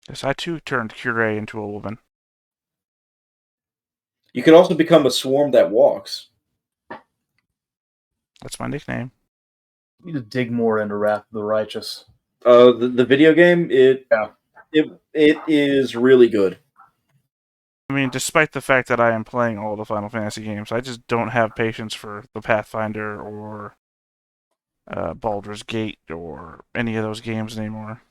Yes, I too turned Curé into a woman. You could also become a swarm that walks. That's my nickname. We need to dig more into Wrath of the Righteous. The video game, Yeah. it is really good. I mean, despite the fact that I am playing all the Final Fantasy games, I just don't have patience for the Pathfinder or Baldur's Gate or any of those games anymore.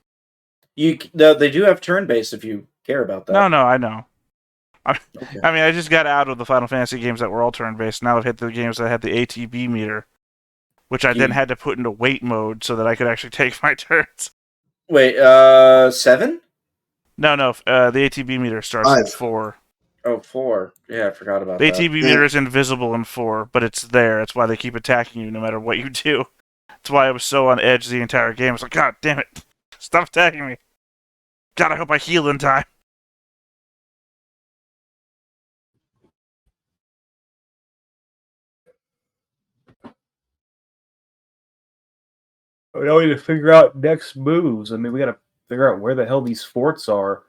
They do have turn based if you care about that. No, I know. Okay. I mean, I just got out of the Final Fantasy games that were all turn-based. Now I've hit the games that had the ATB meter, which I then had to put into wait mode so that I could actually take my turns. Wait, 7? No, the ATB meter starts at 4. Oh, 4. Yeah, I forgot about The that. ATB meter is invisible in 4, but it's there. That's why they keep attacking you no matter what you do. That's why I was so on edge the entire game. I was like, God damn it. Stop attacking me. God, I hope I heal in time. We don't need to figure out next moves. I mean, we got to figure out where the hell these forts are.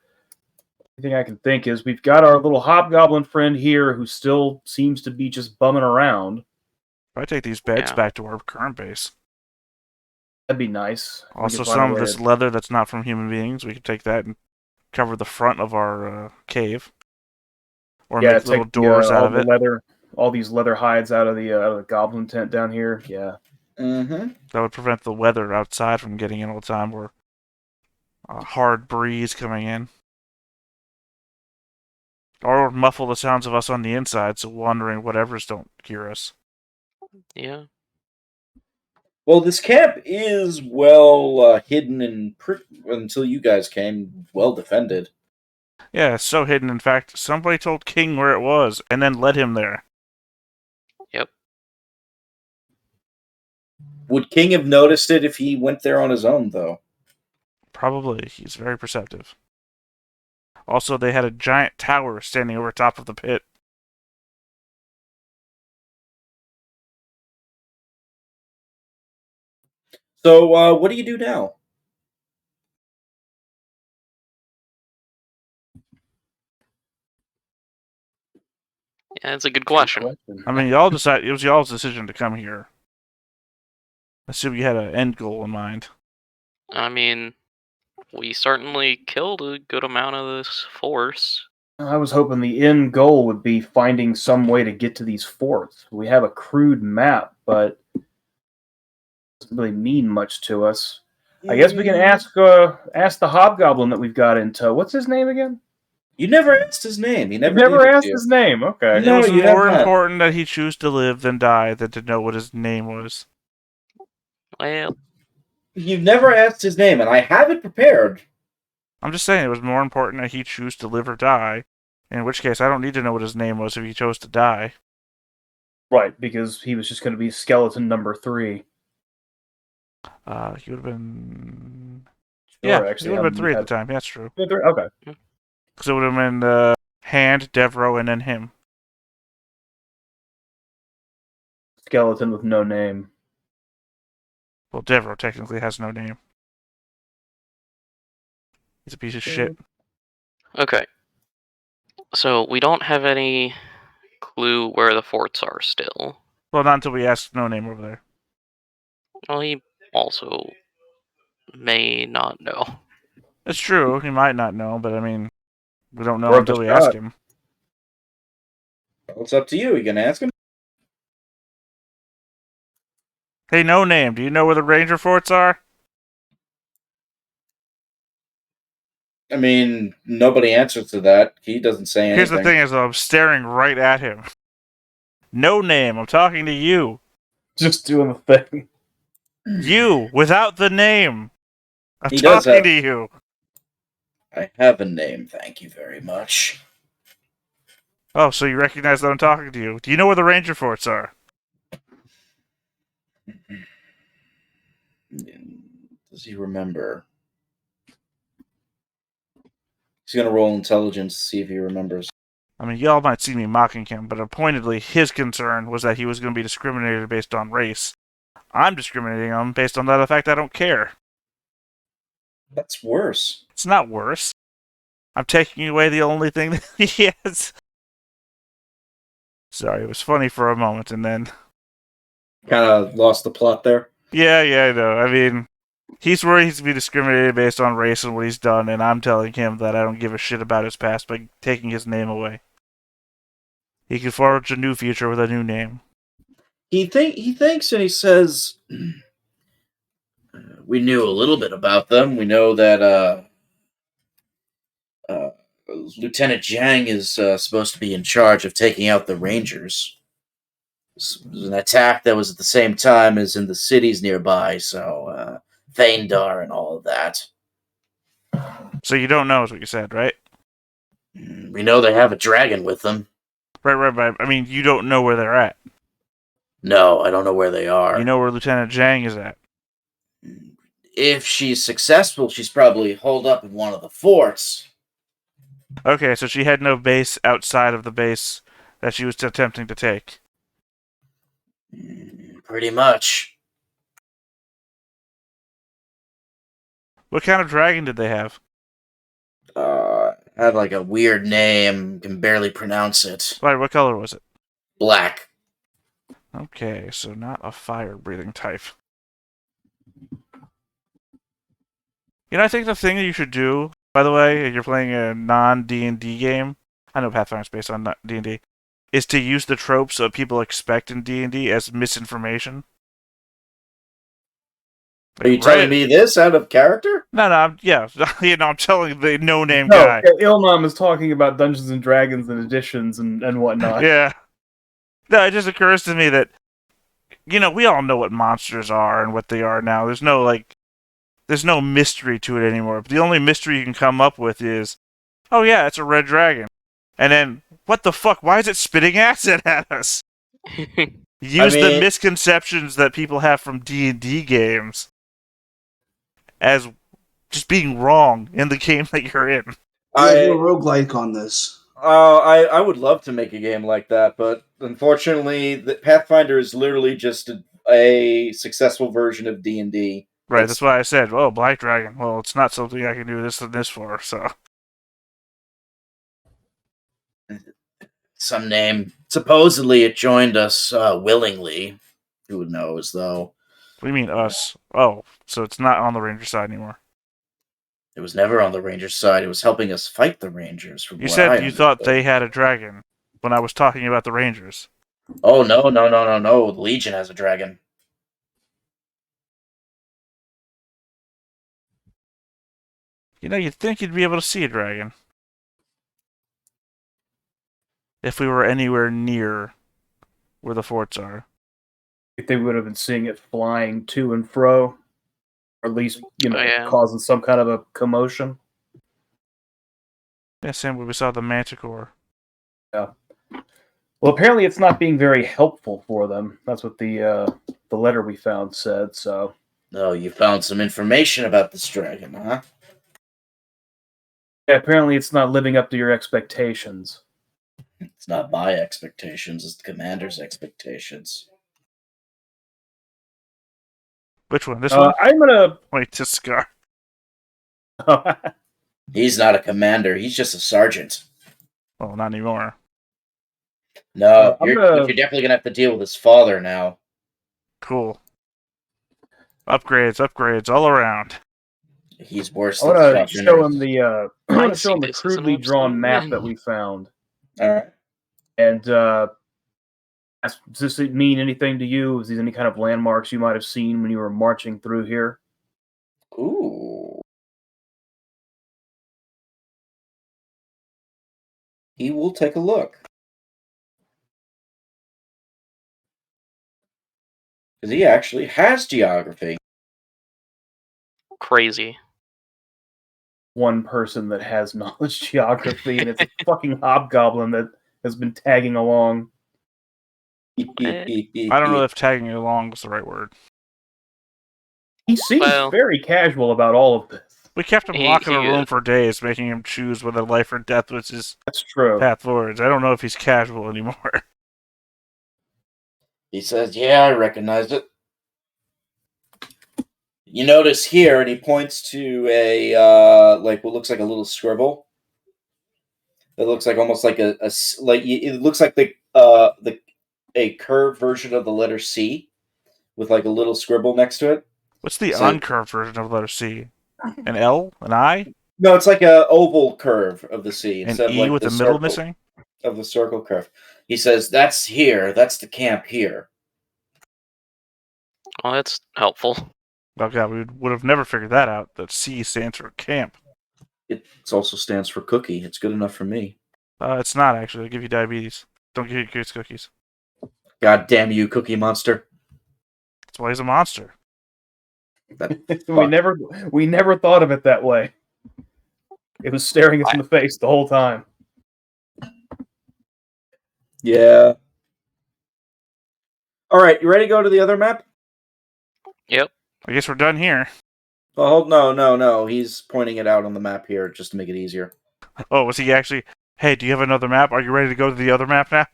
The thing I can think is we've got our little hobgoblin friend here who still seems to be just bumming around. If I take these beds back to our current base. That'd be nice. Also, some of this leather that's not from human beings, we could take that and cover the front of our cave. Or make little doors out of it. All these leather hides out of the goblin tent down here. Yeah. Mm-hmm. That would prevent the weather outside from getting in all the time, or a hard breeze coming in. Or muffle the sounds of us on the inside so wandering whatevers don't hear us. Yeah. Well, this camp is well hidden and until you guys came, well defended. Yeah, it's so hidden. In fact, somebody told King where it was and then led him there. Yep. Would King have noticed it if he went there on his own, though? Probably. He's very perceptive. Also, they had a giant tower standing over top of the pit. So, what do you do now? Yeah, that's a good question. I mean, y'all decided it was y'all's decision to come here. I assume you had an end goal in mind. I mean, we certainly killed a good amount of this force. I was hoping the end goal would be finding some way to get to these forts. We have a crude map, but it doesn't really mean much to us. I guess we can ask the hobgoblin that we've got in tow. What's his name again? You never asked his name. He never asked his name. Okay. No, it was more important that he choose to live than die than to know what his name was. Well, you've never asked his name, and I have it prepared. I'm just saying it was more important that he choose to live or die. In which case, I don't need to know what his name was if he chose to die. Right, because he was just going to be skeleton number 3. He would have been... Sure, actually, he would have been 3 at the time. Yeah, that's true. Okay. Because it would have been Hand, Devro, and then him. Skeleton with no name. Well, Devro technically has no name. He's a piece of shit. Okay. So, we don't have any clue where the forts are still. Well, not until we ask No Name over there. Well, he also may not know. It's true. He might not know, but I mean, we don't know until we ask him. Well, it's up to you. You gonna ask him? Hey, No Name, do you know where the Ranger forts are? I mean, nobody answers to that. He doesn't say anything. Here's the thing is, though, I'm staring right at him. No Name, I'm talking to you. Just doing the thing. You, without the name. I'm talking to you. I have a name, thank you very much. Oh, so you recognize that I'm talking to you. Do you know where the Ranger forts are? Does he remember? He's gonna roll intelligence to see if he remembers. I mean, y'all might see me mocking him, but pointedly, his concern was that he was going to be discriminated based on race. I'm discriminating on him based on the fact I don't care. That's worse. It's not worse. I'm taking away the only thing that he has. Sorry, it was funny for a moment, and then... Kind of lost the plot there. Yeah, I know. I mean, he's worried he's to be discriminated based on race and what he's done, and I'm telling him that I don't give a shit about his past by taking his name away. He can forge a new future with a new name. He thinks and he says, we knew a little bit about them. We know that Lieutenant Jiang is supposed to be in charge of taking out the Rangers. It was an attack that was at the same time as in the cities nearby, so Phaendar and all of that. So you don't know is what you said, right? We know they have a dragon with them. Right. I mean, you don't know where they're at. No, I don't know where they are. You know where Lieutenant Jiang is at. If she's successful, she's probably holed up in one of the forts. Okay, so she had no base outside of the base that she was attempting to take. Pretty much. What kind of dragon did they have? Had like a weird name, can barely pronounce it. Sorry, what color was it? Black. Okay, so not a fire-breathing type. You know, I think the thing that you should do, by the way, if you're playing a non-D&D game, I know Pathfinder's based on D&D, is to use the tropes that people expect in D&D as misinformation. Are you telling me this out of character? No, I'm telling the no-name No, guy. Ilnam is talking about Dungeons and Dragons and editions and whatnot. Yeah. No, it just occurs to me that, we all know what monsters are and what they are now. There's no mystery to it anymore. But the only mystery you can come up with is, oh yeah, it's a red dragon. And then, what the fuck? Why is it spitting acid at us? Use the misconceptions that people have from D&D games as just being wrong in the game that you're in. I do a roguelike on this. I would love to make a game like that, but unfortunately, the Pathfinder is literally just a successful version of D&D. Right, that's why I said, oh, Black Dragon. Well, it's not something I can do this and this for, so... Some name. Supposedly it joined us willingly. Who knows, though? What do you mean, us? Oh, so it's not on the Ranger side anymore. It was never on the Rangers' side. It was helping us fight the Rangers. You said you thought they had a dragon when I was talking about the Rangers. Oh, no. The Legion has a dragon. You'd think you'd be able to see a dragon. If we were anywhere near where the forts are. If they would have been seeing it flying to and fro, or at least, causing some kind of a commotion. Yeah, same when we saw the Manticore. Yeah. Well, apparently it's not being very helpful for them. That's what the letter we found said, so... Oh, you found some information about this dragon, huh? Yeah, apparently it's not living up to your expectations. It's not my expectations, it's the commander's expectations. Which one? This one? I'm gonna... Wait, to Scar. He's not a commander, he's just a sergeant. Well, not anymore. No, you're definitely gonna have to deal with his father now. Cool. Upgrades all around. He's worse I than want to show him the crudely drawn map that we found. Alright. And does this mean anything to you? Is there any kind of landmarks you might have seen when you were marching through here? Ooh. He will take a look. Because he actually has geography. Crazy. One person that has knowledge geography, and it's a fucking hobgoblin that has been tagging along. I don't know if tagging along was the right word. He seems very casual about all of this. We kept him locked in a room for days, making him choose whether life or death was his path forwards. I don't know if he's casual anymore. He says, yeah, I recognize it. You notice here, and he points to a, what looks like a little scribble. It looks like almost like it looks like a curved version of the letter C with like a little scribble next to it. What's the So- uncurved version of the letter C? An L? An I? No, it's like a oval curve of the C An instead of E like with the the middle circle missing? of the circle curve. He says that's here. That's the camp here. Well, that's helpful. Oh god, we would have never figured that out. That C stands for camp. It also stands for cookie. It's good enough for me. It's not actually. It'll give you diabetes. Don't give your kids cookies. God damn you, Cookie Monster. That's why he's a monster. That we never thought of it that way. It was staring us in the face the whole time. Yeah. All right, you ready to go to the other map? Yep. I guess we're done here. Oh, no. He's pointing it out on the map here just to make it easier. Oh, was he actually? Hey, do you have another map? Are you ready to go to the other map now?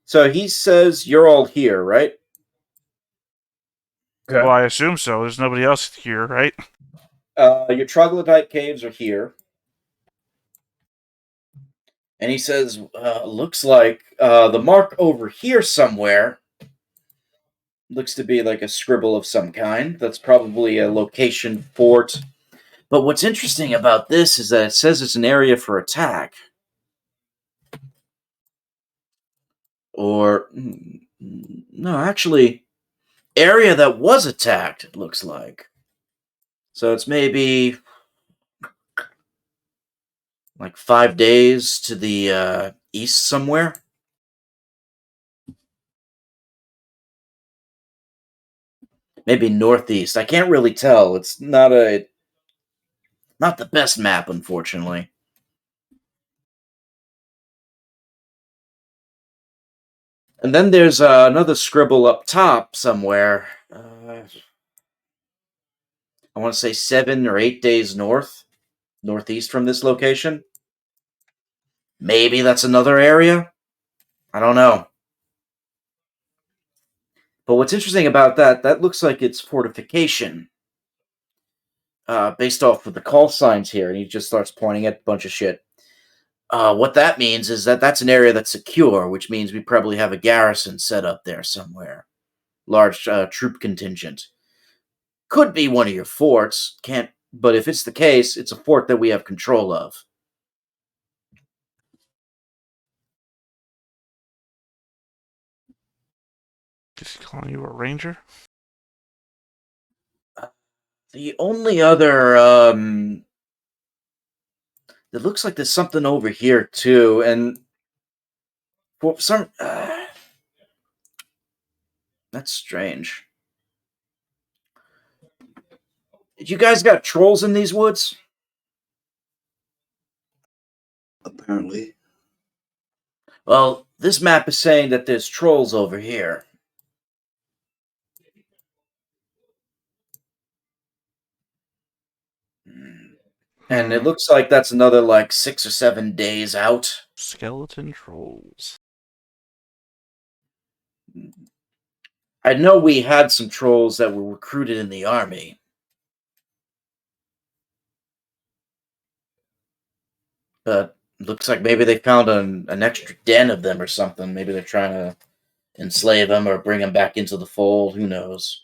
So he says you're all here, right? Okay. Well, I assume so. There's nobody else here, right? Your troglodyte caves are here. And he says, looks like the mark over here somewhere looks to be like a scribble of some kind. That's probably a location fort. But what's interesting about this is that it says it's an area for attack. Or, no, actually, area that was attacked, it looks like. So it's maybe like 5 days to the east somewhere. Maybe northeast. I can't really tell. It's not the best map, unfortunately. And then there's another scribble up top somewhere. I want to say 7 or 8 days northeast from this location. Maybe that's another area. I don't know. But what's interesting about that looks like it's fortification. Based off of the call signs here, and he just starts pointing at a bunch of shit. What that means is that that's an area that's secure, which means we probably have a garrison set up there somewhere. Large troop contingent. Could be one of your forts, but if it's the case, it's a fort that we have control of. Is he calling you a ranger? The only other it looks like there's something over here too, and for some that's strange. You guys got trolls in these woods? Apparently. Well, this map is saying that there's trolls over here. And it looks like that's another like 6 or 7 days out. Skeleton trolls. I know we had some trolls that were recruited in the army. But looks like maybe they found an extra den of them or something. Maybe they're trying to enslave them or bring them back into the fold. Who knows?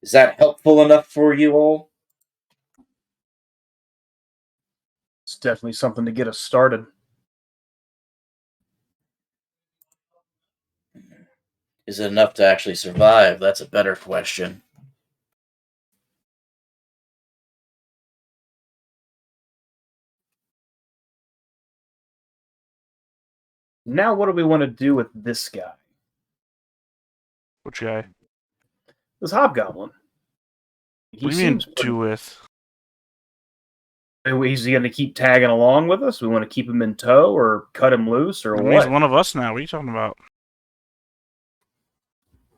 Is that helpful enough for you all? It's definitely something to get us started. Is it enough to actually survive? That's a better question. Now, what do we want to do with this guy? Which guy? This hobgoblin. What do you mean do with? Is he going to keep tagging along with us? We want to keep him in tow or cut him loose or He's what? one of us now. What are you talking about?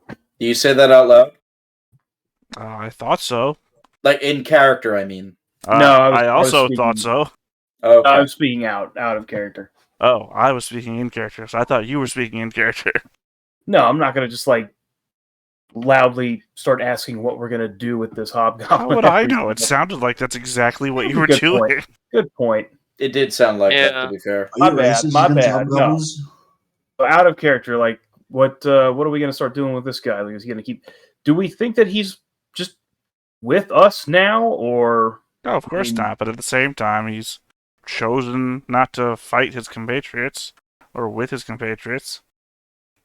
Do you say that out loud? I thought so. Like in character, I mean. No, I I was also speaking- thought so. Okay. I'm speaking out of character. Oh, I was speaking in character, so I thought you were speaking in character. No, I'm not going to just like loudly start asking what we're gonna do with this hobgoblin. How would I every know? It single- sounded like that's exactly what you were Good doing. point. Good point. It did sound like that, Yeah. to be fair. Are My you bad, racist my against bad, no. hobgoblins? Out of character, like what are we gonna start doing with this guy? Like, is he gonna keep? Do we think that he's just with us now, or No, of course mean- not. But at the same time, he's chosen not to fight his compatriots or with his compatriots,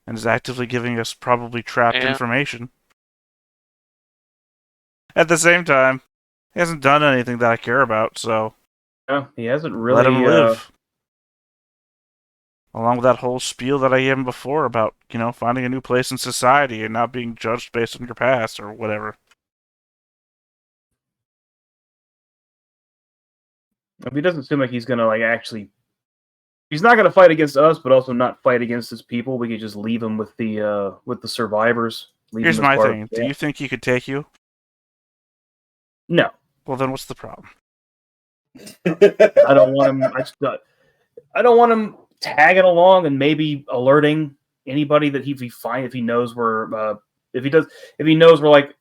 and is actively giving us probably trapped Yeah. information. At the same time, he hasn't done anything that I care about, so no, he hasn't really? let him live. Along with that whole spiel that I gave him before about, finding a new place in society and not being judged based on your past or whatever. He doesn't seem like he's gonna actually. He's not gonna fight against us, but also not fight against his people. We could just leave him with the survivors. Leave Here's him as my part of thing. the Do camp. you think he could take you? No, Well, then what's the problem? I don't want him. I don't want him tagging along and maybe alerting anybody that if he knows where if he knows where like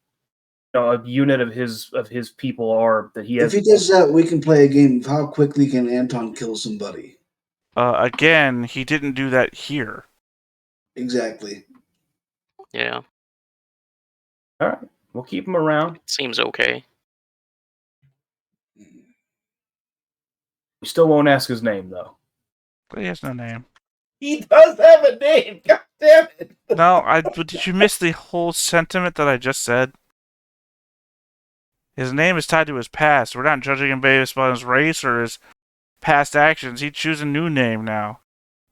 a unit of his people are that he If has. he does that, we can play a game of how quickly can Anton kill somebody. Again, he didn't do that here. Exactly. Yeah. All right, we'll keep him around. Seems okay. We still won't ask his name though. But he has no name. He does have a name. God damn it. No, but did you miss the whole sentiment that I just said? His name is tied to his past. We're not judging him based on his race or his past actions. He'd choose a new name now.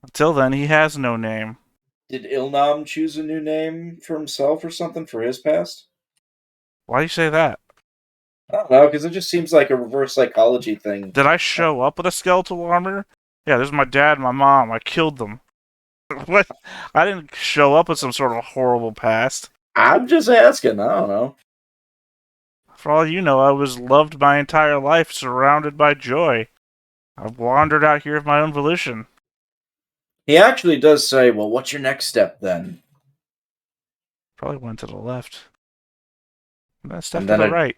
Until then, he has no name. Did Ilnam choose a new name for himself or something for his past? Why do you say that? I don't know, because it just seems like a reverse psychology thing. Did I show up with a skeletal armor? Yeah, this is my dad and my mom. I killed them. What? I didn't show up with some sort of horrible past. I'm just asking. I don't know. For all you know, I was loved my entire life, surrounded by joy. I've wandered out here of my own volition. He actually does say, well, what's your next step then? Probably went to the left. And then step And to then the I- right.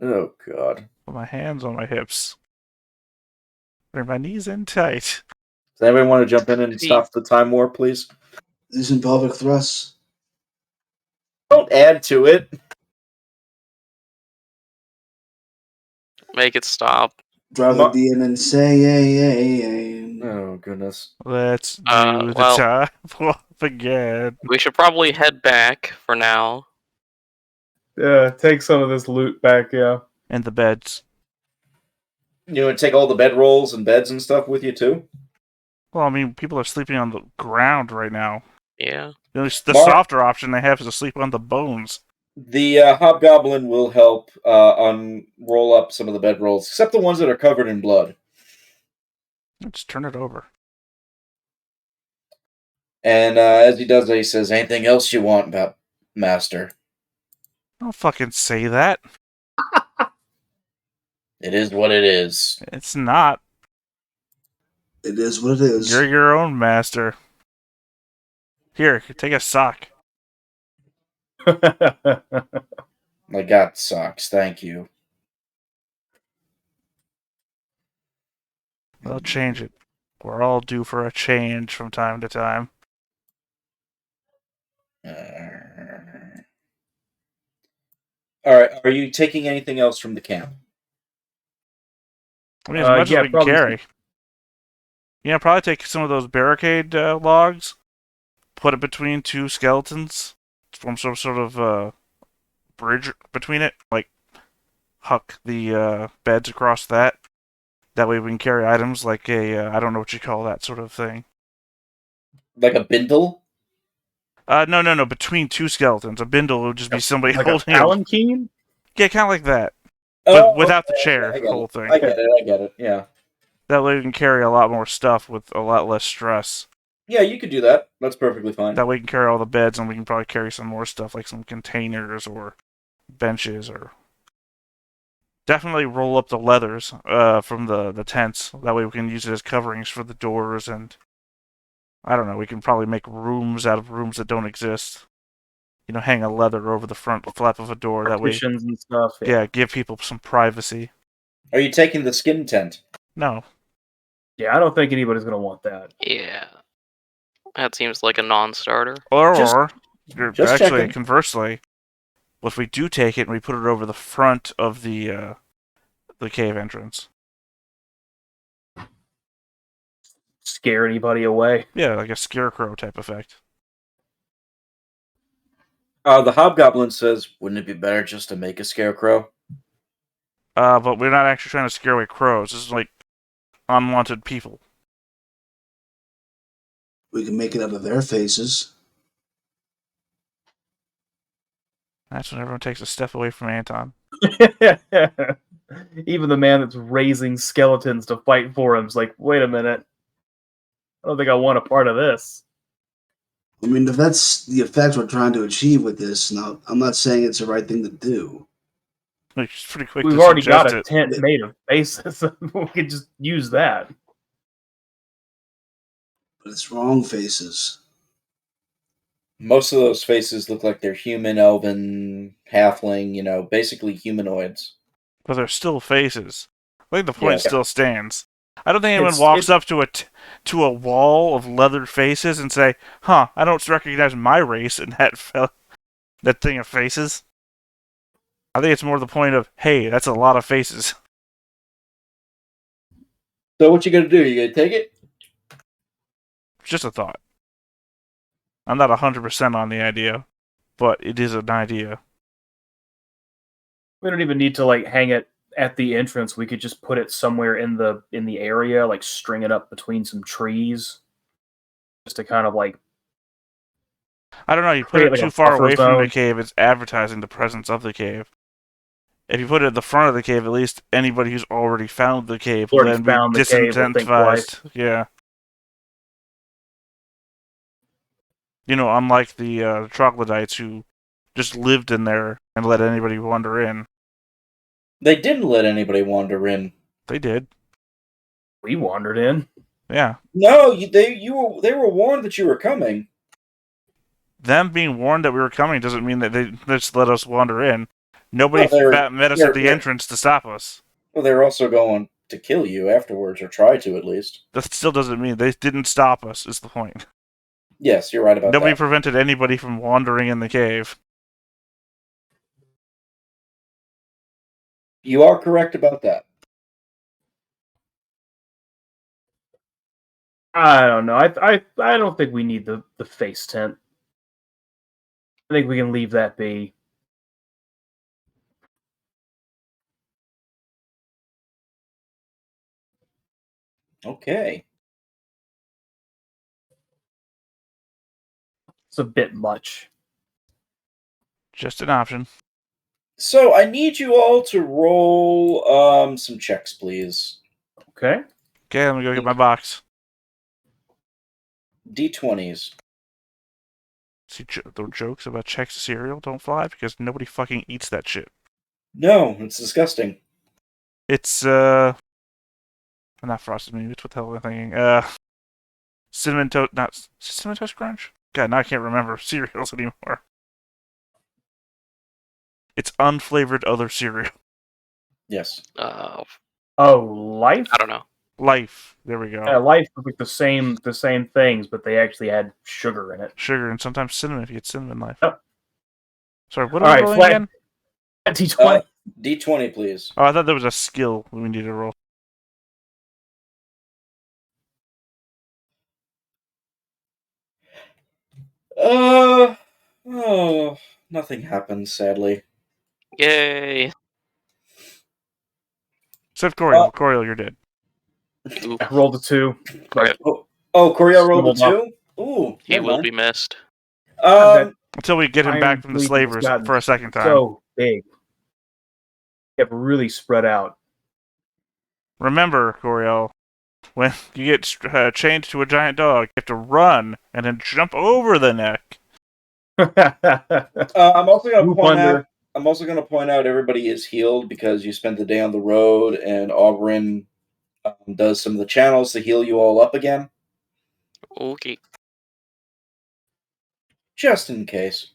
Oh, God. Put my hands on my hips. Bring my knees in tight. Does anybody want to jump in and He- stop the time war, please? Using pelvic thrusts. Don't add to it. Make it stop. Drive Ma- the DM and say, yay. Oh, goodness. Let's do the well- time warp again. We should probably head back for now. Take some of this loot back. Yeah. And the beds. You want to take all the bedrolls and beds and stuff with you, too? Well, I mean, people are sleeping on the ground right now. Yeah. The Mark- softer option they have is to sleep on the bones. The hobgoblin will help unroll up some of the bedrolls, except the ones that are covered in blood. Just turn it over. And as he does that, he says, anything else you want, Master? Don't fucking say that. It is what it is. It's not. It is what it is. You're your own master. Here, take a sock. I got socks, thank you. They'll change it. We're all due for a change from time to time. Alright, are you taking anything else from the camp? I mean, as much yeah, as we can probably. carry. Yeah, probably take some of those barricade logs, put it between two skeletons, form some sort of bridge between it, like huck the beds across that. That way we can carry items like I don't know what you call that sort of thing. Like a bindle? No, between two skeletons. A bindle would just be somebody Like a holding it. palanquin. Yeah, kind of like that. Oh, But without the okay, chair, I the get whole it. thing. I get it, yeah. That way we can carry a lot more stuff with a lot less stress. Yeah, you could do that. That's perfectly fine. That way we can carry all the beds, and we can probably carry some more stuff, like some containers or benches, or definitely roll up the leathers from the tents. That way we can use it as coverings for the doors, and I don't know, we can probably make rooms out of rooms that don't exist. hang a leather over the front flap of a door. That way, Partitions and stuff. yeah, give people some privacy. Are you taking the skin tent? No, Yeah, I don't think anybody's gonna want that. Yeah. That seems like a non-starter. or Just actually, checking. conversely, if we do take it and we put it over the front of the cave entrance, Scare anybody away. yeah, like a scarecrow type effect. The hobgoblin says, "Wouldn't it be better just to make a scarecrow?" But we're not actually trying to scare away crows. This is like unwanted people. We can make it out of their faces. That's when everyone takes a step away from Anton. Even the man that's raising skeletons to fight for him is like, wait a minute. I don't think I want a part of this. I mean, if that's the effect we're trying to achieve with this, now I'm not saying it's the right thing to do. It's pretty quick We've to already got suggest a tent made of faces. We could just use that. But it's wrong faces. Most of those faces look like they're human, elven, halfling, basically humanoids. But they're still faces. I think the point Yeah. still stands. I don't think anyone It's- walks up to a wall of leathered faces and say, "Huh, I don't recognize my race in that thing of faces." I think it's more the point of, "Hey, that's a lot of faces." So what you gonna do? You gonna take it? Just a thought. I'm not 100% on the idea, but it is an idea. We don't even need to like hang it at the entrance. We could just put it somewhere in the area, like string it up between some trees. Just to kind of like I don't know, you put create it like too a far buffer away from the zone. cave, it's advertising the presence of the cave. If you put it at the front of the cave, at least anybody who's already found the cave will Already then be found the cave will think disincentivized. Yeah. Unlike the troglodytes who just lived in there and let anybody wander in. They didn't let anybody wander in. They did. We wandered in. Yeah. No, they were warned that you were coming. Them being warned that we were coming doesn't mean that they just let us wander in. Nobody Well, met us at the they're- entrance to stop us. Well, they were also going to kill you afterwards, or try to at least. That still doesn't mean they didn't stop us, is the point. Yes, you're right about Nobody that. prevented anybody from wandering in the cave. You are correct about that. I don't know. I don't think we need the face tent. I think we can leave that be. Okay. It's a bit much. Just an option. So I need you all to roll some checks, please. Okay. Okay, let me go get my box. D20s. See, the jokes about Chex cereal don't fly because nobody fucking eats that shit. No, it's disgusting. It's, not Frosted Mini Wheats, what the hell am I thinking? Cinnamon Toast, not Cinnamon Toast Crunch? God, now I can't remember cereals anymore. It's unflavored other cereal. Yes. I Oh, Life. don't know. Life. There we go. Yeah, Life was like the same things, but they actually had sugar in it. Sugar and sometimes cinnamon if you get cinnamon Life. Oh. Sorry, what All are we right, rolling flag- again? D20. D20, please. Oh, I thought there was a skill we needed to roll. Oh, nothing happened, sadly. Yay! Except Corio. Corio, you're dead. Ooh, I rolled a 2. Rip. Oh, Corio rolled a Scribbled 2? Ooh, He never will mind. be missed. Until we get him back from the Legion has slavers gotten for a second time. So big. They have really spread out. Remember, Corio, when you get chained to a giant dog, you have to run and then jump over the neck. I'm also going to Group point under. out. I'm also going to point out everybody is healed because you spent the day on the road, and Auburn does some of the channels to heal you all up again, Okay. just in case.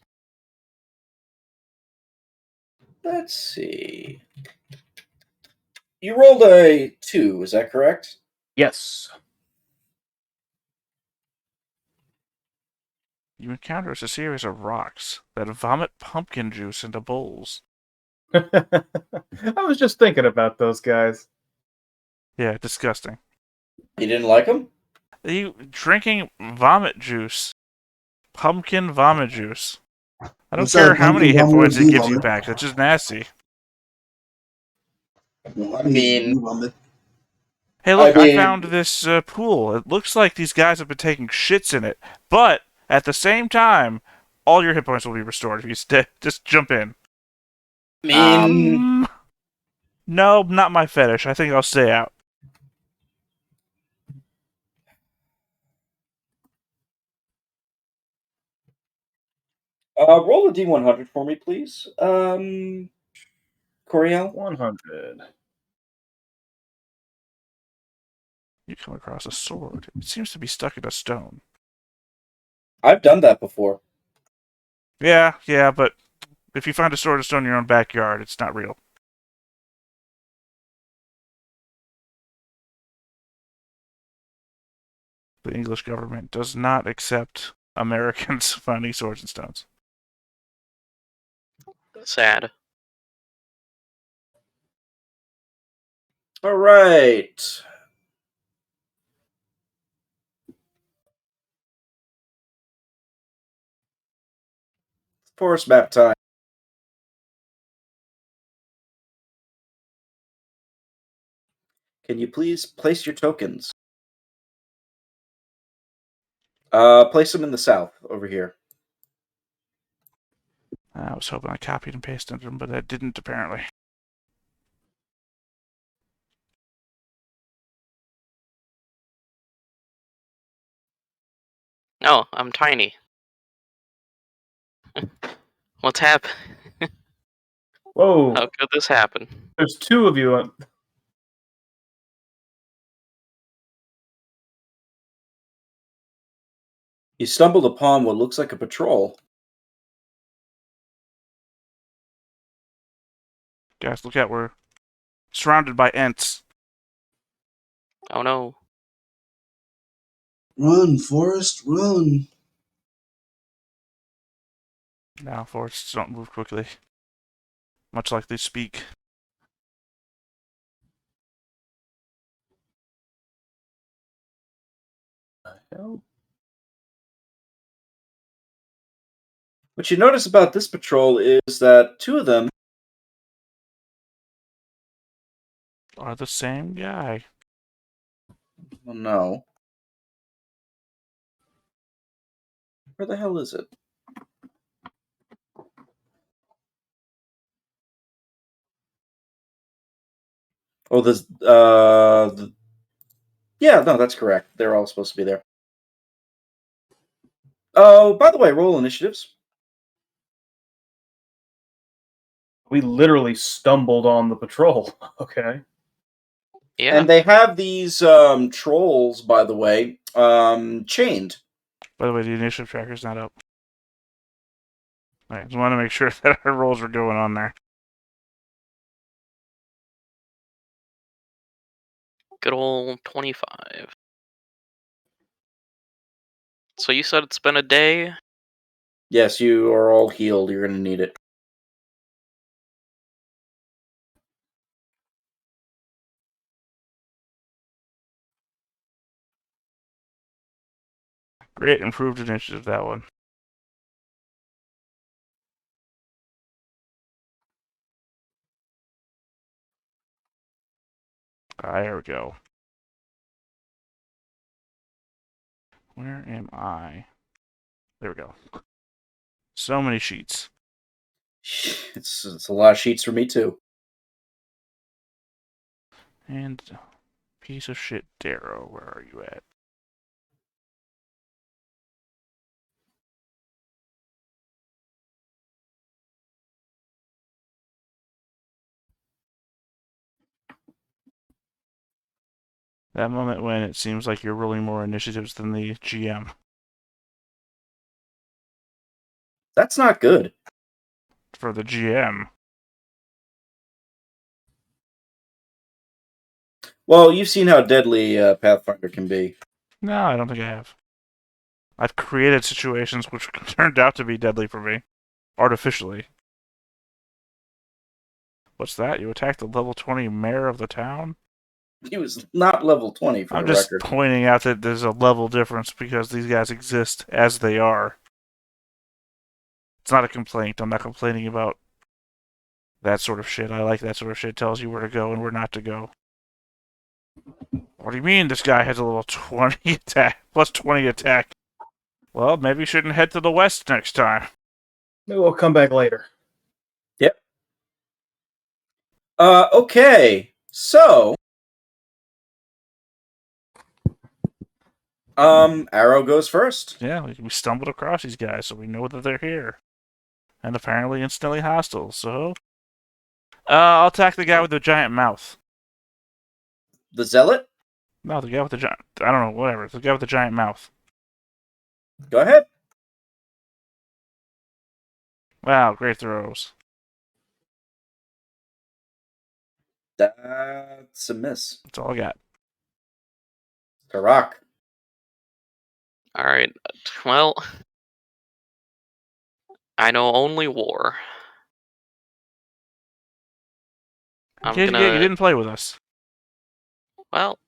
Let's see. You rolled a 2, is that correct? Yes. You encounter a series of rocks that vomit pumpkin juice into bowls. I was just thinking about those guys. Yeah, disgusting. You didn't like them? You drinking vomit juice. Pumpkin vomit juice. I don't What's that, care how many pumpkin hit vomit points or it bee gives you vomit? back. That's just nasty. Well, I mean- bee vomit. Hey, look, I I mean- found this pool. It looks like these guys have been taking shits in it. But, at the same time, all your hit points will be restored if you just jump in. No, not my fetish. I think I'll stay out. Roll a D100 for me, please. Coriel? 100. You come across a sword. It seems to be stuck in a stone. I've done that before. Yeah, but if you find a sword or stone in your own backyard, it's not real. The English government does not accept Americans finding swords and stones. Sad. All right. Forest map time. Can you please place your tokens? Place them in the south, over here. I was hoping I copied and pasted them, but I didn't apparently. Oh, I'm tiny. What's happened? Whoa. How could this happen? There's two of you. You stumbled upon what looks like a patrol. Guys, look out, we're surrounded by Ents. Oh no. Run, Forrest, run. Now, forests don't move quickly. Much like they speak. Hell? What you notice about this patrol is that two of them Are the same guy. well, no. Where the hell is it? Oh, yeah, no, that's correct. They're all supposed to be there. Oh, by the way, roll initiatives. We literally stumbled on the patrol. Okay. Yeah. And they have these trolls, by the way, chained. By the way, the initiative tracker's not up. I just want to make sure that our rolls are going on there. Good old 25. So you said it's been a day? Yes, you are all healed. You're going to need it. Great, improved initiative, that one. There we go. Where am I? There we go. So many sheets. It's a lot of sheets for me, too. And piece of shit Darrow, where are you at? That moment when it seems like you're rolling more initiatives than the GM. That's not good. For the GM. Well, you've seen how deadly Pathfinder can be. No, I don't think I have. I've created situations which turned out to be deadly for me. Artificially. What's that? You attacked the level 20 mayor of the town? He was not level 20 for I'm the just record. pointing out that there's a level difference because these guys exist as they are. It's not a complaint. I'm not complaining about that sort of shit. I like that sort of shit. Tells you where to go and where not to go. What do you mean this guy has a level 20 attack, plus 20 attack? Well, maybe you shouldn't head to the west next time. Maybe we'll come back later. Okay, so Arrow goes first. Yeah, we stumbled across these guys, so we know that they're here. And apparently instantly hostile, so... I'll attack the guy with the giant mouth. The Zealot, No, the guy with the giant... I don't know, whatever. The guy with the giant mouth. go ahead. Wow, great throws. That's a miss. That's all I got. Karak. Alright, well, I know only war. I'm You gonna... didn't play with us. Well,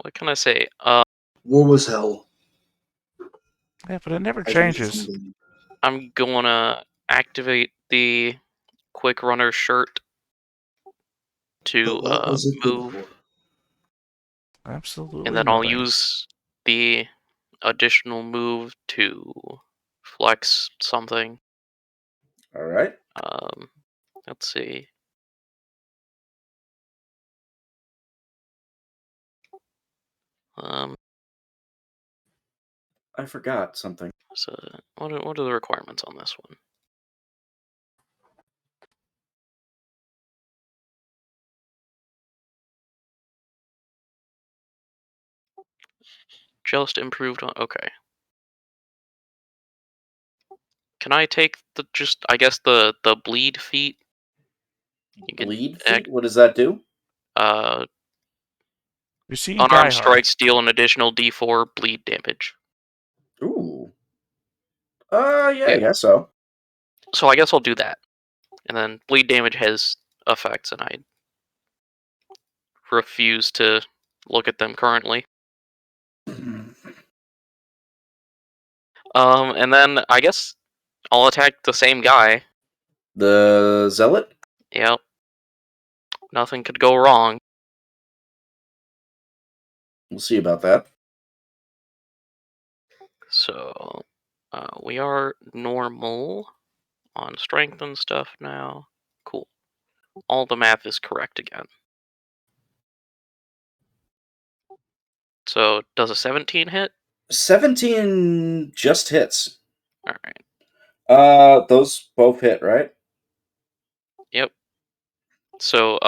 what can I say? War was hell. Yeah, but it never I think changes. something- I'm gonna activate the quick runner shirt to But what was it good move, for? Absolutely and then I'll nothing. use the additional move to flex something. All right. Let's see. I forgot something. So what are the requirements on this one? Just improved on. Okay. Can I take I guess the bleed feat? You can Bleed feat? What does that do? You see Die unarmed Hard. strikes deal an additional D4 bleed damage. Ooh. Yeah, Yeah. I guess so. So I guess I'll do that. And then bleed damage has effects, and I refuse to look at them currently. And then I guess I'll attack the same guy. The Zealot? Yep. Nothing could go wrong. We'll see about that. So, we are normal on strength and stuff now. Cool. All the math is correct again. So, does a 17 hit? 17 just hits. Alright. Those both hit, right? Yep. So,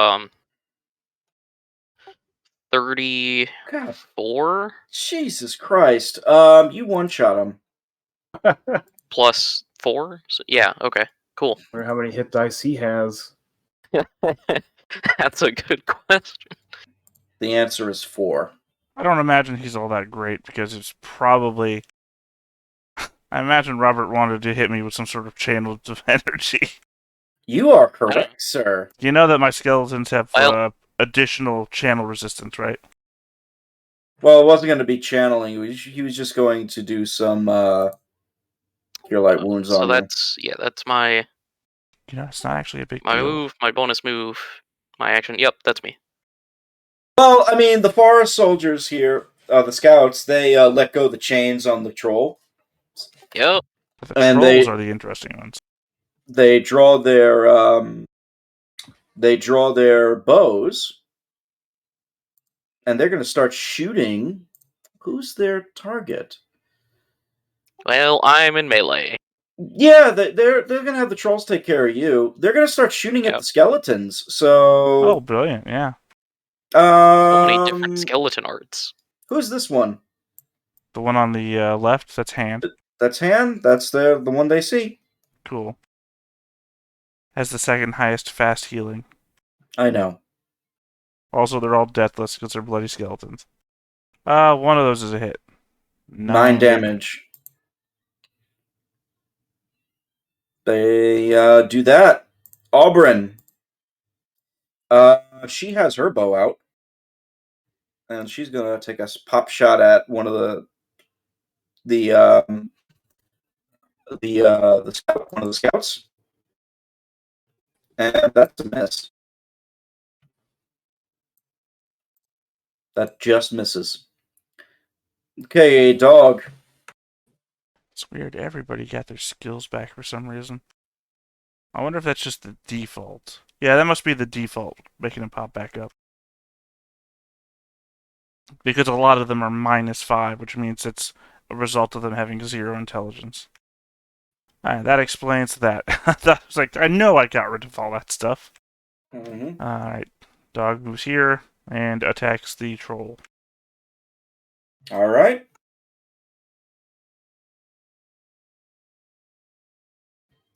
34 God, Jesus Christ. You one-shot him. plus 4? So, yeah, okay. Cool. I wonder how many hit dice he has. That's a good question. The answer is 4. I don't imagine he's all that great because it's probably... I imagine Robert wanted to hit me with some sort of channel of energy. You are correct, sir. You know that my skeletons have Well- additional channel resistance, right? Well, it wasn't going to be channeling. He was just going to do some Cure Light Wounds So on that's my You know, it's not actually a big deal. move, my bonus move, my action. Yep, that's me. Well, I mean, the forest soldiers here, the scouts, they let go the chains on the troll. Yep. The And trolls they- are the interesting ones. They draw their bows, and they're going to start shooting. Who's their target? Well, I'm in melee. Yeah, they're going to have the trolls take care of you. They're going to start shooting at Yep. the skeletons. So, Oh, brilliant, yeah. So many different skeleton arts. Who's this one? The one on the left, that's Hand. That's Han. That's the one they see. Cool. Has the second highest fast healing. I know. Also, they're all deathless because they're bloody skeletons. One of those is a hit. 9 damage. They do that. Auburn. She has her bow out, and she's gonna take a pop shot at one of the scout, one of the scouts, and that's a miss. That just misses. Okay, dog. It's weird. Everybody got their skills back for some reason. I wonder if that's just the default. Yeah, that must be the default, making them pop back up. Because a lot of them are -5, which means it's a result of them having 0 intelligence. Alright, that explains that. I was like, I know I got rid of all that stuff. Mm-hmm. Alright, dog moves here and attacks the troll. All right.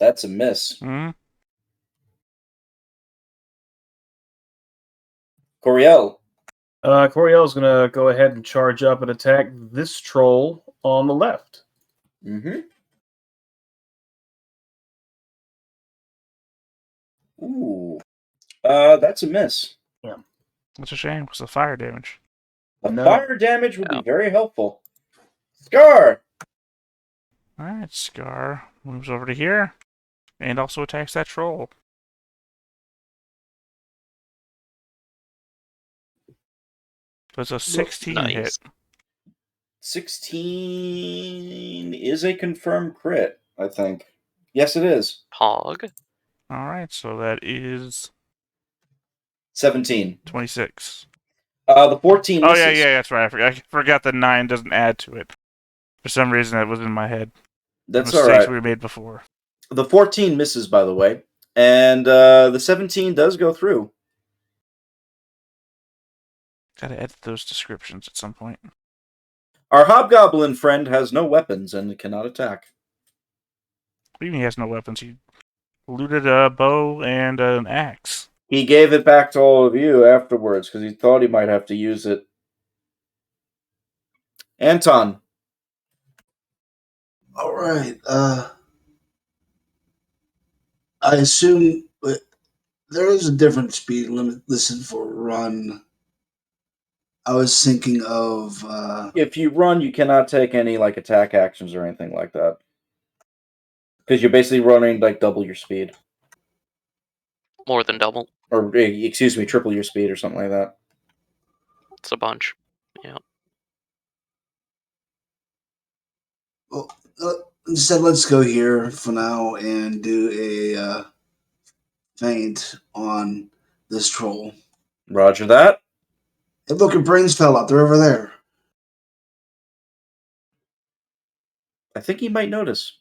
That's a miss. Hmm? Coriel. Coriel's going to go ahead and charge up and attack this troll on the left. Mm-hmm. Ooh. That's a miss. That's a shame, because the fire damage. The No. fire damage would be very helpful. Scar. Alright, Scar moves over to here and also attacks that troll. Does a 16 Nice. hit? 16 is a confirmed crit, I think. Yes, it is. Pog. Alright, so that is 17. 26. The 14 Oh, misses. yeah, that's right. I forgot the 9 doesn't add to it. For some reason, that was in my head. That's Mistakes all right. we made before. The 14 misses, by the way. And the 17 does go through. Gotta edit those descriptions at some point. Our hobgoblin friend has no weapons and cannot attack. What do you mean he has no weapons? He looted a bow and an axe. He gave it back to all of you afterwards because he thought he might have to use it. Anton. All right. I assume there is a different speed limit listed for run. I was thinking of If you run, you cannot take any like attack actions or anything like that. Because you're basically running like double your speed. More than double. Or, excuse me, triple your speed or something like that. It's a bunch. Yeah. well, instead. Let's go here for now and do a feint on this troll. Roger that. Hey, look, your brains fell out. They're over there. I think he might notice.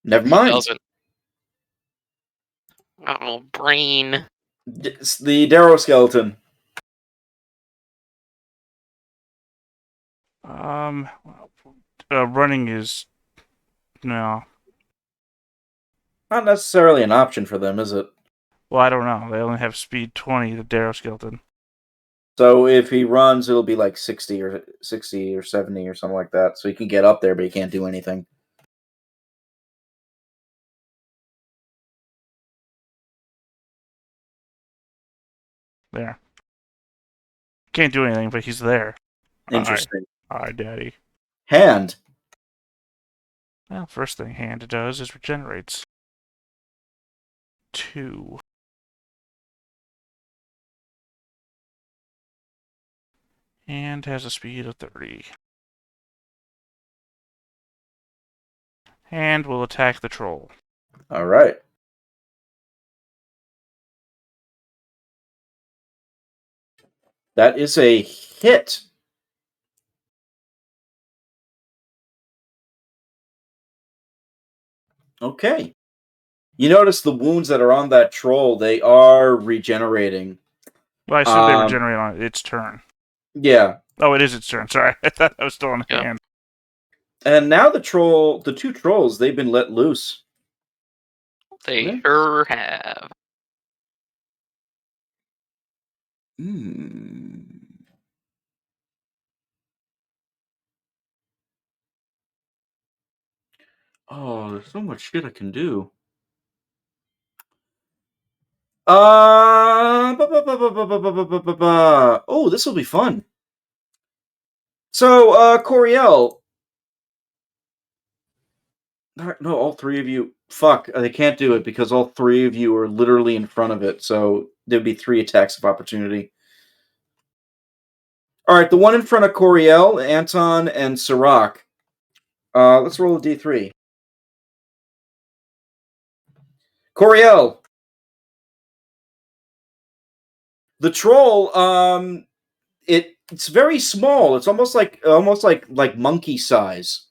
Never He mind. doesn't. Oh, brain. It's the Darrow skeleton. Running is... No. Not necessarily an option for them, is it? Well, I don't know. They only have speed 20, the Darrow skeleton. So if he runs, it'll be like 60 or 70 or something like that. So he can get up there, but he can't do anything. There. Can't do anything, but he's there. Interesting. Alright, Daddy. Hand. Well, first thing Hand does is regenerates. 2. And has a speed of 30. And will attack the troll. All right. That is a hit. Okay. You notice the wounds that are on that troll, they are regenerating. Well, I assume they regenerate on its turn. Yeah. Oh, it is its turn. Sorry. I thought I was still on Hand. And now the two trolls, they've been let loose. They sure have. Oh, there's so much shit I can do. Oh, this will be fun. So, Coriel. No, all three of you. Fuck, they can't do it because all three of you are literally in front of it. So there'd be 3 attacks of opportunity. All right, the one in front of Coriel, Anton, and Sirach. Let's roll a d3. Coriel. The troll, it's very small. It's almost like monkey size,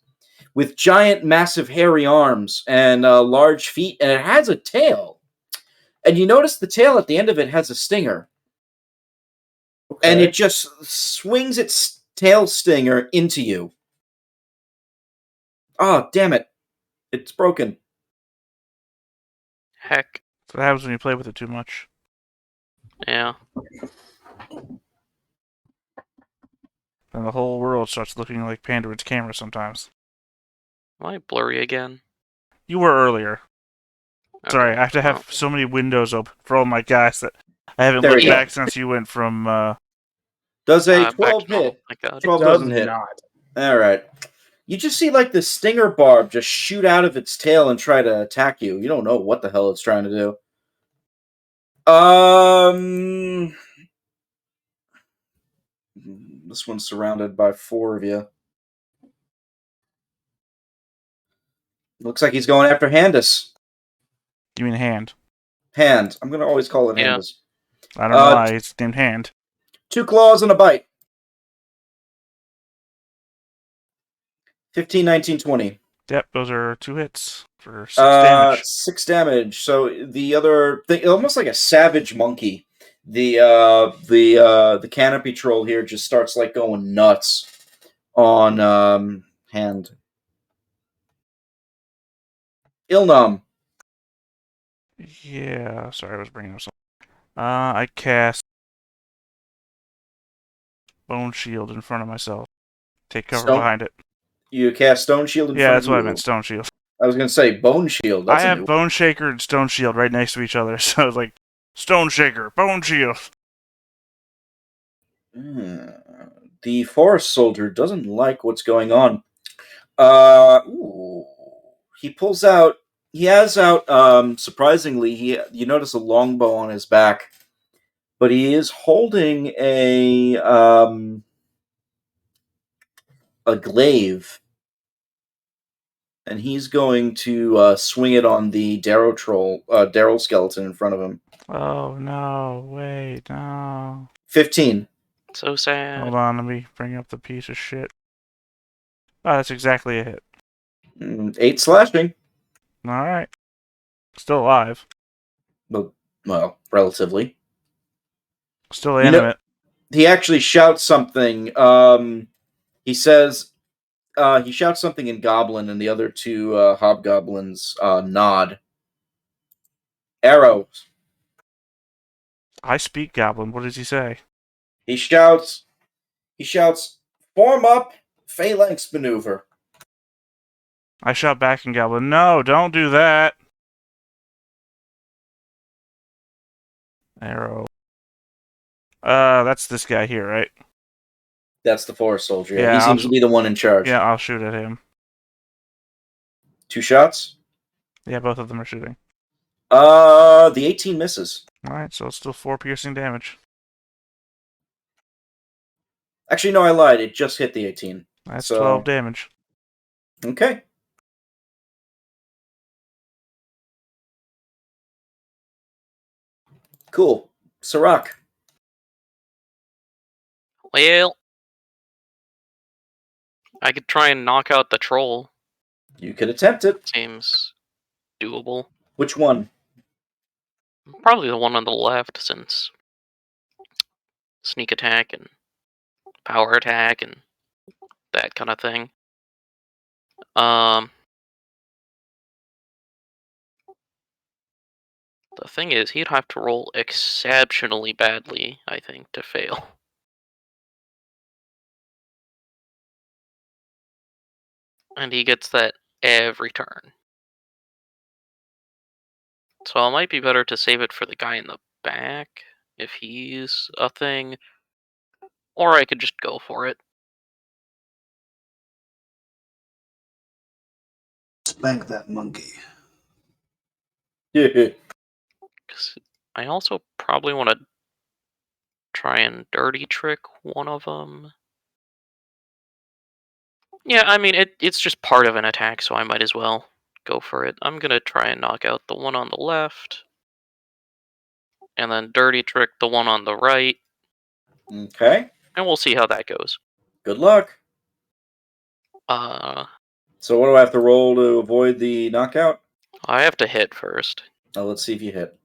with giant, massive, hairy arms and large feet, and it has a tail. And you notice the tail at the end of it has a stinger, and it just swings its tail stinger into you. Oh, damn it! It's broken. Heck. So what happens when you play with it too much. Yeah. And the whole world starts looking like Pandor's camera sometimes. Am I blurry again? You were earlier. Okay. Sorry, I have to have so many windows open for all my guys that I haven't There looked we go. back since you went from... Does a Back 12 to normal, hit? thank God. 12 Does doesn't hit. not. All right. You just see like the stinger barb just shoot out of its tail and try to attack you. You don't know what the hell it's trying to do. This one's surrounded by 4 of you. Looks like he's going after Handus. You mean Hand. Hand. I'm gonna always call it Yeah. Handus. I don't know why it's named Hand. 2 claws and a bite. 15, 19, 20. Yep, those are 2 hits for 6 damage. 6 damage. So the other thing, almost like a savage monkey. The canopy troll here just starts like going nuts on Hand. Ilnam. Yeah, sorry, I was bringing up something. I cast Bone Shield in front of myself. Take cover behind it. You cast Stone Shield in front of Yeah, that's what I you. meant, Stone Shield. I was going to say Bone Shield. That's I a have new Bone Shaker and Stone Shield right next to each other, so it's like, Stone Shaker, Bone Shield. The Forest Soldier doesn't like what's going on. He pulls out. He has out. Surprisingly, you notice a longbow on his back, but he is holding a glaive, and he's going to swing it on the Daryl skeleton in front of him. Oh, no, wait, no. 15. So sad. Hold on, let me bring up the piece of shit. Oh, that's exactly a hit. 8 slashing. Alright. Still alive. Well, relatively. Still animate. He actually shouts something. He says, he shouts something in Goblin, and the other 2 hobgoblins nod. Arrows. I speak Goblin. What does he say? He shouts, form up, phalanx maneuver. I shout back in Goblin, no, don't do that. Arrow. That's this guy here, right? That's the Forest Soldier. Yeah, He seems to be the one in charge. Yeah, I'll shoot at him. 2 shots? Yeah, both of them are shooting. The 18 misses. Alright, so it's still 4 piercing damage. Actually, no, I lied. It just hit the 18. That's So- 12 damage. Okay. Cool. Sirach. Well, I could try and knock out the troll. You could attempt it. Seems doable. Which one? Probably the one on the left, since sneak attack and power attack and that kind of thing. The thing is, he'd have to roll exceptionally badly, I think, to fail. And he gets that every turn. So it might be better to save it for the guy in the back, if he's a thing. Or I could just go for it. Spank that monkey. Yeah. 'Cause I also probably want to try and dirty trick one of them. Yeah, I mean, it's just part of an attack, so I might as well go for it. I'm gonna try and knock out the one on the left. And then dirty trick the one on the right. Okay. And we'll see how that goes. Good luck. Uh, So what do I have to roll to avoid the knockout? I have to hit first. Let's see if you hit.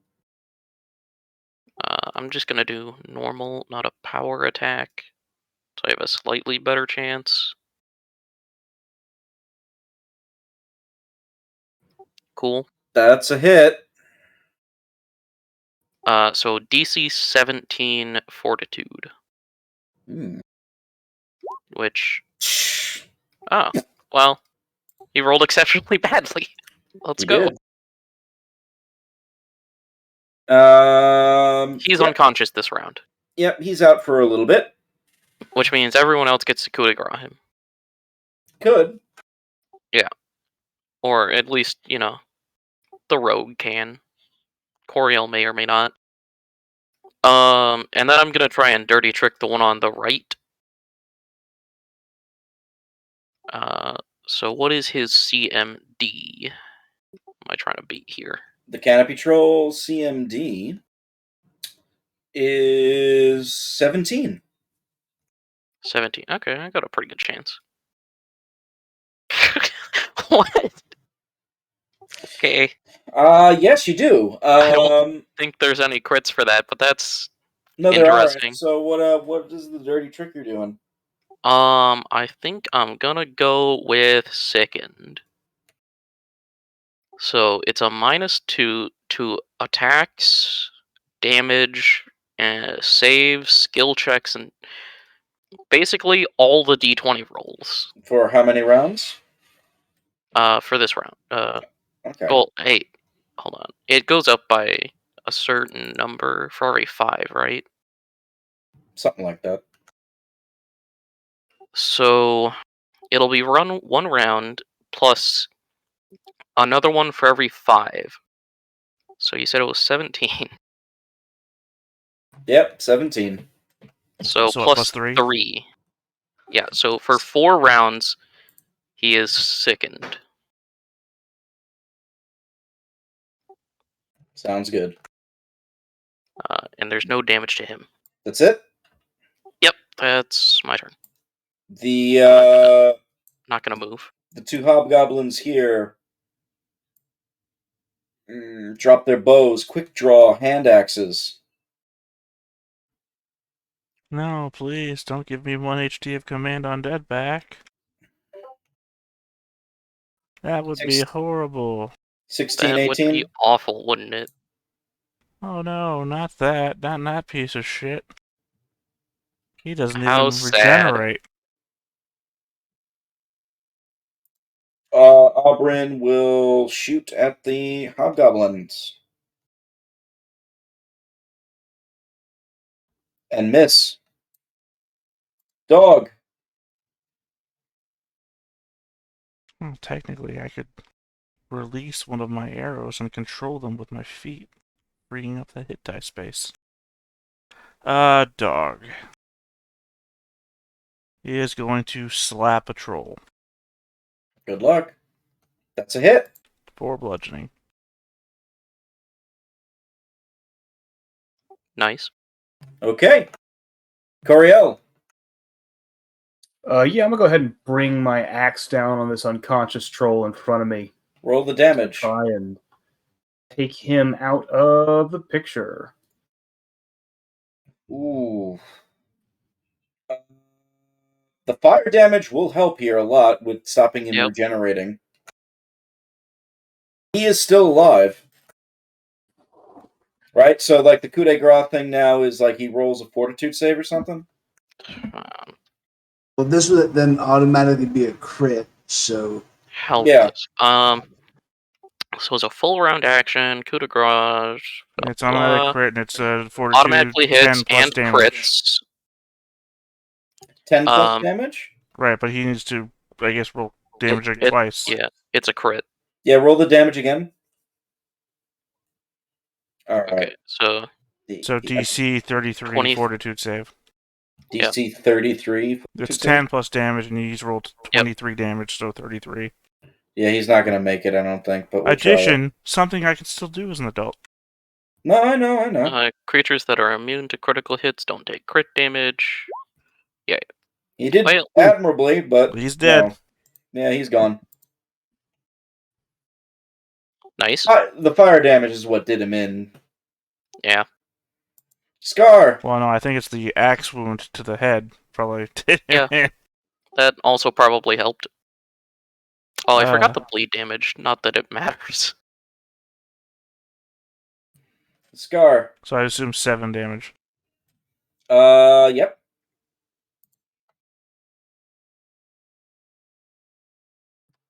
I'm just gonna do normal, not a power attack. So I have a slightly better chance. Cool. That's a hit. So DC 17 Fortitude, Hmm. which... Oh, well, he rolled exceptionally badly. Let's He go. did. He's Yep. unconscious this round, Yep, he's out for a little bit. which means everyone else gets to coup de grace him. Could. Or at least, the rogue can. Corio may or may not. And then I'm gonna try and dirty trick the one on the right. So what is his CMD? Am I trying to beat here? The Canopy Troll CMD is 17. 17. Okay, I got a pretty good chance. What? Okay. Yes, you do. I don't think there's any crits for that, but that's No, there aren't. interesting. So what is the dirty trick you're doing? I think I'm gonna go with sickened. So it's a -2 to attacks, damage, saves, skill checks, and basically all the d20 rolls. For how many rounds? For this round. Okay. Well, hey, hold on. It goes up by a certain number for every 5, right? Something like that. So it'll be run 1 round plus another one for every 5. So you said it was 17. Yep, 17. So So what, plus plus 3? 3. Yeah, so for 4 rounds, he is sickened. Sounds good. And there's no damage to him. That's it? Yep, that's my turn. The Not gonna move. the two hobgoblins here drop their bows, quick draw, hand axes. No, please, don't give me 1 HD of command on dead back. That would be horrible. 16, That would 18. be awful, wouldn't it? Oh no, not that. Not that piece of shit. He doesn't How even sad. regenerate. Aubryn will shoot at the hobgoblins. And miss. Dog. Well, technically, I could release one of my arrows and control them with my feet, freeing up the hit die space. Dog. He is going to slap a troll. Good luck. That's a hit. 4 bludgeoning. Nice. Okay. Coriel. Yeah, I'm gonna go ahead and bring my axe down on this unconscious troll in front of me. Roll the damage. Try and take him out of the picture. Ooh. The fire damage will help here a lot with stopping him regenerating. He is still alive. Right? So, like, the coup de grace thing now is, like, he rolls a fortitude save or something? Well, this would then automatically be a crit, so How Yeah. this? So it's a full round action, coup de grace. It's automatic crit, and it's fortitude Automatically 10 hits plus and damage. crits. 10 plus damage? Right, but he needs to, I guess, roll damage twice. Yeah, it's a crit. Yeah, roll the damage again. Alright. Okay, so So DC 33 20 fortitude save. DC 33. It's 10 plus damage, and he's rolled 23 damage, so 33. Yeah, he's not going to make it, I don't think, but we'll Addition, something I can still do as an adult. No, I know. Creatures that are immune to critical hits don't take crit damage. Yeah. He did Well, admirably, but He's dead. No. Yeah, he's gone. Nice. The fire damage is what did him in. Yeah. Scar! Well, no, I think it's the axe wound to the head. Probably did him Yeah. in. That also probably helped. Oh, I forgot the bleed damage. Not that it matters. Scar. So I assume 7 damage. Yep.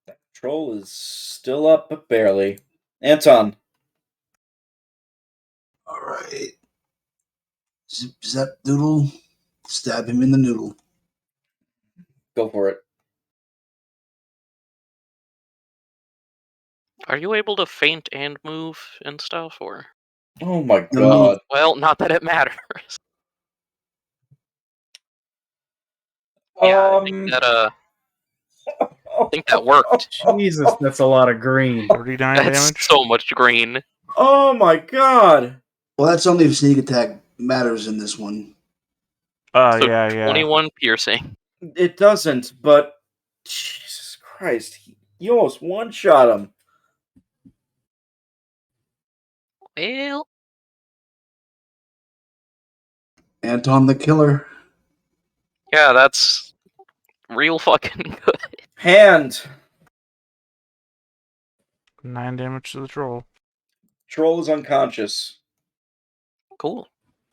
That troll is still up, but barely. Anton. alright. Zip zap doodle. Stab him in the noodle. Go for it. Are you able to feint and move and stuff, or? Oh my The god. Well, not that it matters. Yeah, I think that worked. Jesus, that's a lot of green. 39 That's damage? so much green. Oh my god. Well, that's only if sneak attack matters in this one. Oh, So yeah. 21 piercing. It doesn't, but Jesus Christ. You almost one-shot him. Well, Anton the Killer. yeah, that's real fucking good. Hand. 9 damage to the troll. Troll is unconscious. Cool.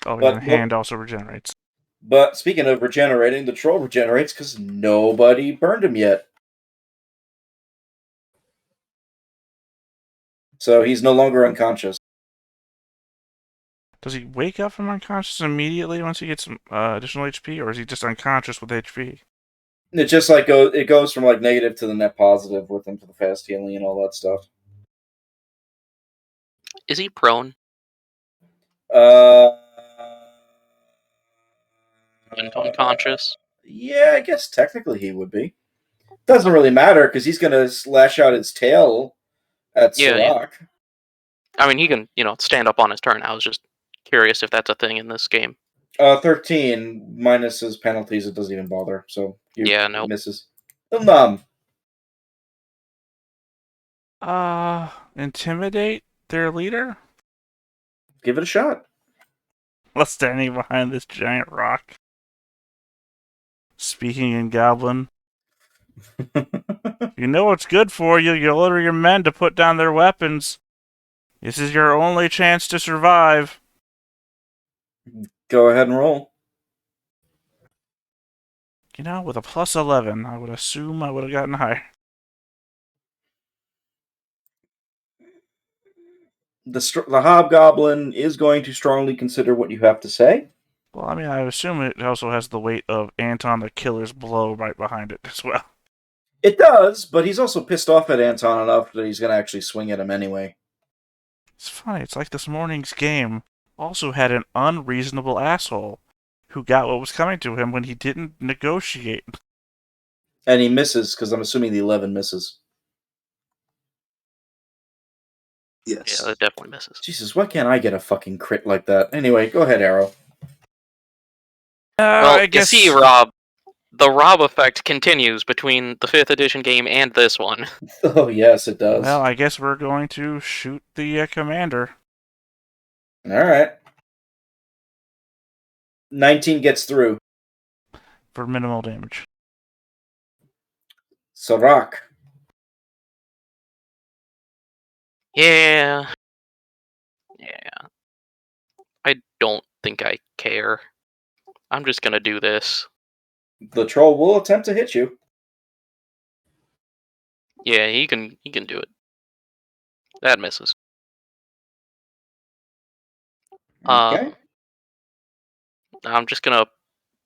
Oh, But yeah, and hand also regenerates. But speaking of regenerating, the troll regenerates because nobody burned him yet. So he's no longer unconscious. Does he wake up from unconscious immediately once he gets some additional HP, or is he just unconscious with HP? It just like it goes from like negative to the net positive with him to the fast healing and all that stuff. Is he prone? Unconscious? Yeah, I guess technically he would be. Doesn't really matter because he's gonna slash out his tail at Yeah, Sirach. I mean, he can, stand up on his turn. I was just curious if that's a thing in this game. 13 minus his penalties. It doesn't even bother. So Nope. misses. Intimidate their leader? Give it a shot. While standing behind this giant rock. Speaking in Goblin. You know what's good for you. You order your men to put down their weapons. This is your only chance to survive. Go ahead and roll. With a plus 11, I would assume I would have gotten higher. The hobgoblin is going to strongly consider what you have to say. Well, I mean, I assume it also has the weight of Anton the Killer's blow right behind it as well. It does, but he's also pissed off at Anton enough that he's going to actually swing at him anyway. It's funny, it's like this morning's game also had an unreasonable asshole who got what was coming to him when he didn't negotiate. And he misses, because I'm assuming the 11 misses. Yes. Yeah, that definitely misses. Jesus, why can't I get a fucking crit like that? Anyway, go ahead, Arrow. Well, I guess... you see, Rob, the Rob effect continues between the 5th edition game and this one. Oh, yes, it does. Well, I guess we're going to shoot the commander. Alright. 19 gets through. For minimal damage. Sirach. Yeah. I don't think I care. I'm just gonna do this. The troll will attempt to hit you. Yeah, he can do it. That misses. Okay. I'm just gonna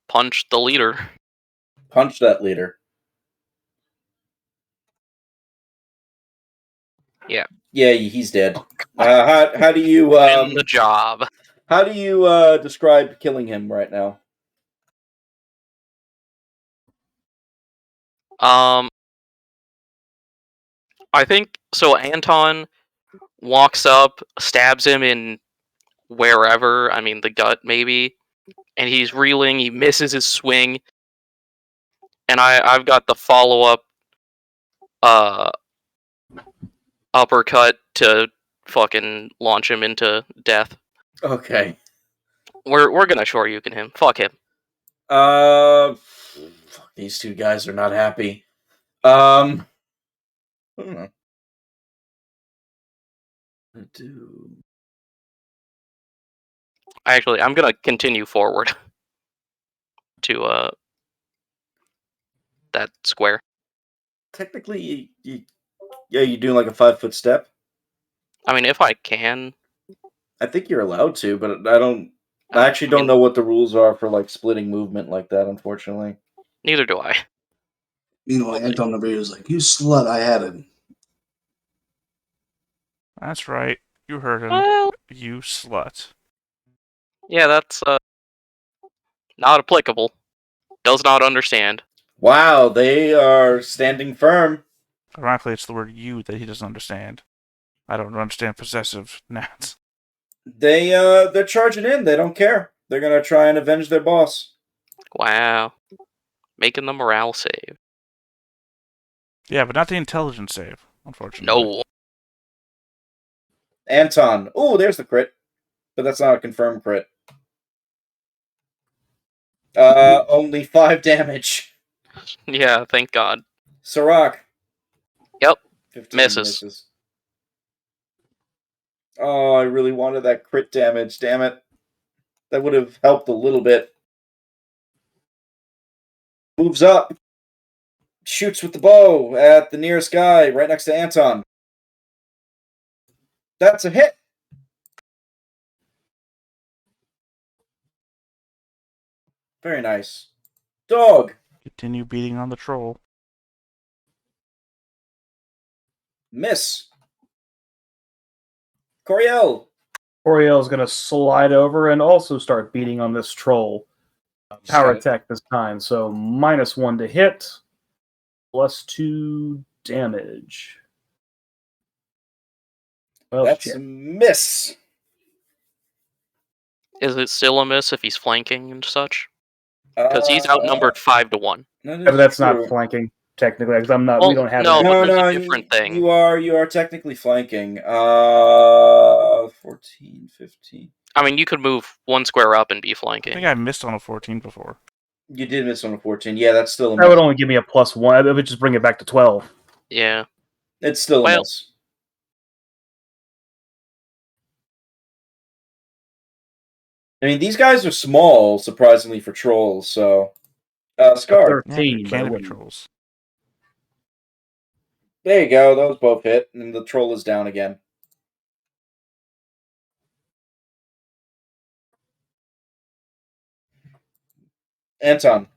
punch the leader. Punch that leader. Yeah. Yeah, he's dead. How do you In the job. how do you describe killing him right now? I think so. Anton walks up, stabs him in wherever. I mean, the gut maybe, and he's reeling. He misses his swing, and I've got the follow up, uppercut to fucking launch him into death. Okay. We're gonna Shoryuken him. Fuck him. Fuck, these two guys are not happy. Hmm. Actually, I'm gonna continue forward to that square. Technically, you doing like a 5-foot step. I mean, if I can. I think you're allowed to, but I actually don't know what the rules are for like splitting movement like that. Unfortunately, Neither do I. Meanwhile, Anton over here was like, "You slut, I had him." That's right. You heard him. Well, You slut. yeah, that's not applicable. Does not understand. wow, they are standing firm. Ironically, it's the word you that he doesn't understand. I don't understand possessive nouns. They're charging in. They don't care. They're gonna try and avenge their boss. Wow. Making the morale save. Yeah, but not the intelligence save, unfortunately. No. Anton. Oh, there's the crit, but that's not a confirmed crit. Only 5 damage. Yeah, thank God. Sirach. Yep. 15 Misses. Oh, I really wanted that crit damage. Damn it. That would have helped a little bit. Moves up. Shoots with the bow at the nearest guy right next to Anton. That's a hit. Very nice. Dog. Continue beating on the troll. Miss. Corio. Coriel's going to slide over and also start beating on this troll. Power attack this time, so -1 to hit, +2 damage. Well, That's shit. a miss. Is it still a miss if he's flanking and such? Because he's outnumbered 5-1. Yeah, but that's not flanking technically, because I'm not. Well, we don't have. no, any- but there's a different thing. You are technically flanking. 14, 15. I mean, you could move one square up and be I flanking. think I missed on a 14 before. You did miss on a 14. Yeah, that's still a miss. That would only give me a +1. It would just bring it back to 12. Yeah. It's still a miss. I mean, these guys are small, surprisingly, for trolls, so... Scar. 13. Yeah, but it canopy wouldn't- trolls. There you go, those both hit, and the troll is down again. Anton.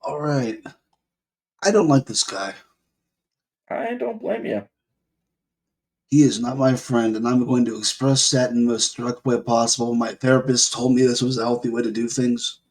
Alright. I don't like this guy. I don't blame you. He is not my friend, and I'm going to express that in the most direct way possible. My therapist told me this was a healthy way to do things.